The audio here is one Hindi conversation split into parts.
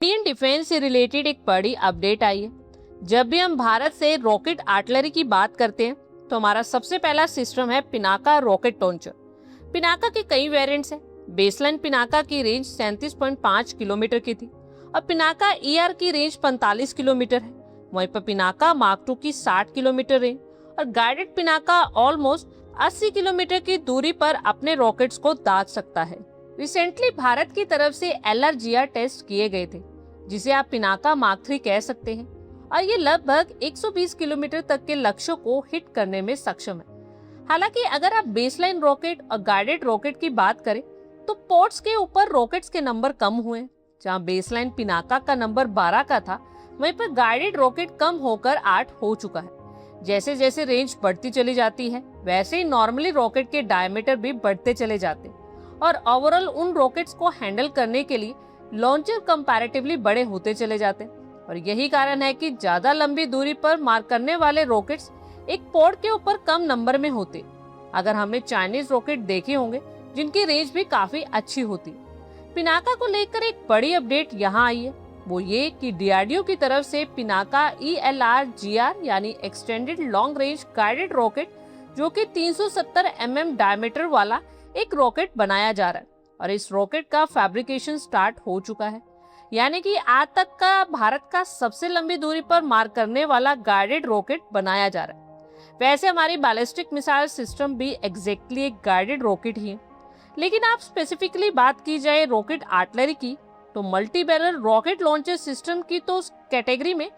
इंडियन डिफेंस से रिलेटेड एक बड़ी अपडेट आई है। जब भी हम भारत से रॉकेट आर्टिलरी की बात करते हैं तो हमारा सबसे पहला सिस्टम है पिनाका रॉकेट लॉन्चर। पिनाका के कई वेरिएंट्स हैं। बेसलाइन पिनाका की रेंज 37.5 किलोमीटर की थी और पिनाका ईआर की रेंज 45 किलोमीटर है। वहीं पर पिनाका मार्क 2 की 60 किलोमीटर रेंज और गाइडेड पिनाका ऑलमोस्ट 80 किलोमीटर की दूरी पर अपने रॉकेट्स को दाग सकता है। रिसेंटली भारत की तरफ से LRGR टेस्ट किए गए थे, जिसे आप पिनाका मार्क 3 कह सकते हैं, और ये लगभग 120 किलोमीटर तक के लक्ष्यों को हिट करने में सक्षम है। हालांकि अगर आप बेसलाइन रॉकेट और गाइडेड रॉकेट की बात करें तो पोर्ट्स के ऊपर रॉकेट्स के नंबर कम हुए। जहां बेसलाइन पिनाका का नंबर 12 का था, वहीं पर गाइडेड रॉकेट कम होकर 8 हो चुका है। जैसे जैसे रेंज बढ़ती चली जाती है, वैसे ही नॉर्मली रॉकेट के डायमीटर भी बढ़ते चले जाते हैं और ओवरऑल उन रॉकेट्स को हैंडल करने के लिए लॉन्चर कंपैरेटिवली बड़े होते चले जाते हैं। और यही कारण है कि ज्यादा लंबी दूरी पर मार करने वाले रॉकेट्स एक पोर्ट के ऊपर कम नंबर में होते। अगर हमने चाइनीज रॉकेट देखे होंगे जिनकी रेंज भी काफी अच्छी होती। पिनाका को लेकर एक बड़ी अपडेट यहाँ आई है, वो ये कि DRDO की तरफ से पिनाका ELRGR यानी extended long range guided rocket, जो कि 370 mm डायमीटर वाला एक रॉकेट बनाया जा रहा है और इस रॉकेट का फैब्रिकेशन स्टार्ट हो चुका है। यानी कि आज तक का भारत का सबसे लंबी दूरी पर मार करने वाला गाइडेड रॉकेट बनाया जा रहा है। वैसे हमारी बैलिस्टिक मिसाइल सिस्टम भी एग्जैक्टली एक गाइडेड रॉकेट ही है, लेकिन आप स्पेसिफिकली बात की जाए रॉकेट आर्टिलरी की तो multi barrel rocket launcher system की तो उस कैटेगरी में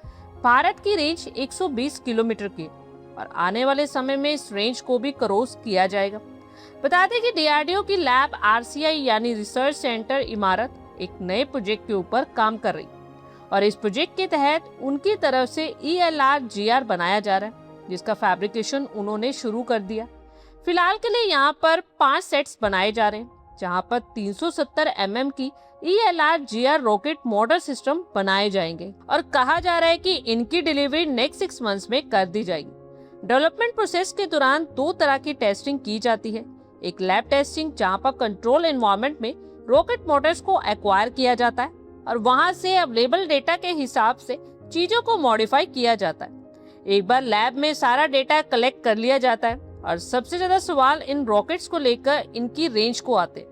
भारत की रेंज 120 किलोमीटर की है और आने वाले समय में इस रेंज को भी क्रॉस किया जाएगा। बता दें कि DRDO की लैब RCI यानी रिसर्च सेंटर इमारत एक नए प्रोजेक्ट के ऊपर काम कर रही और इस प्रोजेक्ट के तहत उनकी तरफ से ELRGR बनाया जा रहा है, जिसका फैब्रिकेशन उन्होंने शुरू कर दिया। फिलहाल के लिए यहाँ पर 5 सेट्स बनाए जा रहे हैं, जहाँ पर 370 mm की ELRGR रॉकेट मोटर सिस्टम बनाए जाएंगे और कहा जा रहा है कि इनकी डिलीवरी नेक्स्ट 6 मंथ्स में कर दी जाएगी। डेवलपमेंट प्रोसेस के दौरान 2 तरह की टेस्टिंग की जाती है। एक लैब टेस्टिंग, जहाँ पर कंट्रोल एनवायरनमेंट में रॉकेट मोटर्स को एक्वायर किया जाता है और वहां से अवेलेबल डेटा के हिसाब से चीजों को मॉडिफाई किया जाता है। एक बार लैब में सारा डेटा कलेक्ट कर लिया जाता है और सबसे ज्यादा सवाल इन रॉकेट्स को लेकर इनकी रेंज को आते।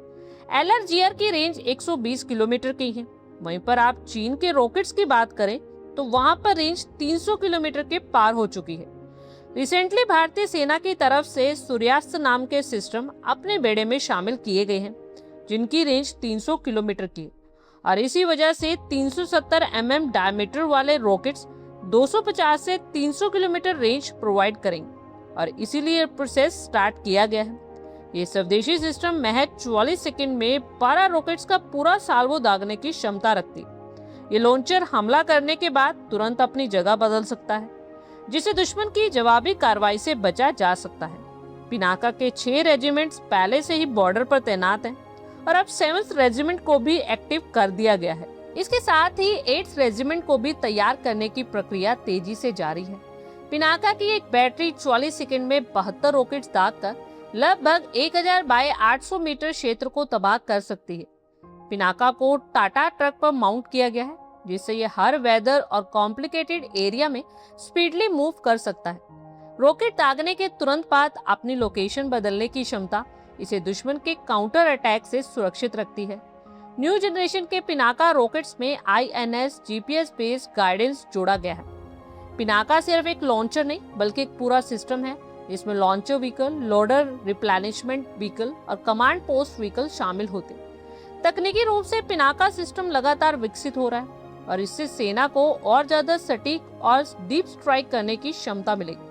LRGR की रेंज 120 किलोमीटर की है। वहीं पर आप चीन के रॉकेट्स की बात करें तो वहां पर रेंज 300 किलोमीटर के पार हो चुकी है। रिसेंटली भारतीय सेना की तरफ से सूर्यास्त नाम के सिस्टम अपने बेड़े में शामिल किए गए हैं, जिनकी रेंज 300 किलोमीटर की है और इसी वजह से 370 mm डायमीटर वाले रॉकेट्स 250 से 300 किलोमीटर रेंज प्रोवाइड करेंगे और इसीलिए प्रोसेस स्टार्ट किया गया है। ये स्वदेशी सिस्टम महज 44 सेकंड में 12 रॉकेट्स का पूरा साल्वो दागने की क्षमता रखती। ये लॉन्चर हमला करने के बाद तुरंत अपनी जगह बदल सकता है, जिससे दुश्मन की जवाबी कार्रवाई से बचा जा सकता है। पिनाका के 6 रेजिमेंट्स पहले से ही बॉर्डर पर तैनात हैं और अब 7th रेजिमेंट को भी एक्टिव कर दिया गया है। इसके साथ ही 8th रेजिमेंट को भी तैयार करने की प्रक्रिया तेजी से जारी है। पिनाका की एक बैटरी 44 सेकंड में 72 रॉकेट्स दागकर लगभग 1000 बाय 800 मीटर क्षेत्र को तबाह कर सकती है। पिनाका को टाटा ट्रक पर माउंट किया गया है, जिससे ये हर वेदर और कॉम्प्लिकेटेड एरिया में स्पीडली मूव कर सकता है। रॉकेट दागने के तुरंत बाद अपनी लोकेशन बदलने की क्षमता इसे दुश्मन के काउंटर अटैक से सुरक्षित रखती है। न्यू जनरेशन के पिनाका रॉकेट्स में INS GPS बेस्ड गाइडेंस जोड़ा गया है। पिनाका सिर्फ एक लॉन्चर नहीं बल्कि एक पूरा सिस्टम है, जिसमें launcher vehicle, loader, replenishment vehicle और कमांड पोस्ट व्हीकल शामिल होते हैं। तकनीकी रूप से पिनाका सिस्टम लगातार विकसित हो रहा है और इससे सेना को और ज्यादा सटीक और डीप स्ट्राइक करने की क्षमता मिलेगी।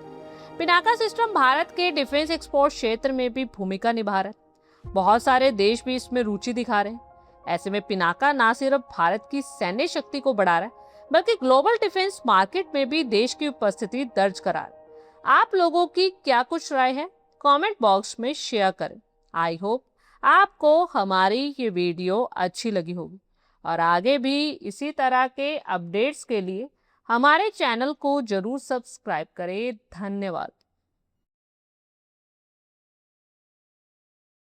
पिनाका सिस्टम भारत के डिफेंस एक्सपोर्ट क्षेत्र में भी भूमिका निभा रहा है। बहुत सारे देश भी इसमें रुचि दिखा रहे हैं। ऐसे में पिनाका न सिर्फ भारत की सैन्य शक्ति को बढ़ा रहा है, बल्कि ग्लोबल डिफेंस मार्केट में भी देश की उपस्थिति दर्ज करा रहा है। आप लोगों की क्या कुछ राय है, कमेंट बॉक्स में शेयर करें। आई होप आपको हमारी ये वीडियो अच्छी लगी होगी और आगे भी इसी तरह के अपडेट्स के लिए हमारे चैनल को जरूर सब्सक्राइब करें। धन्यवाद।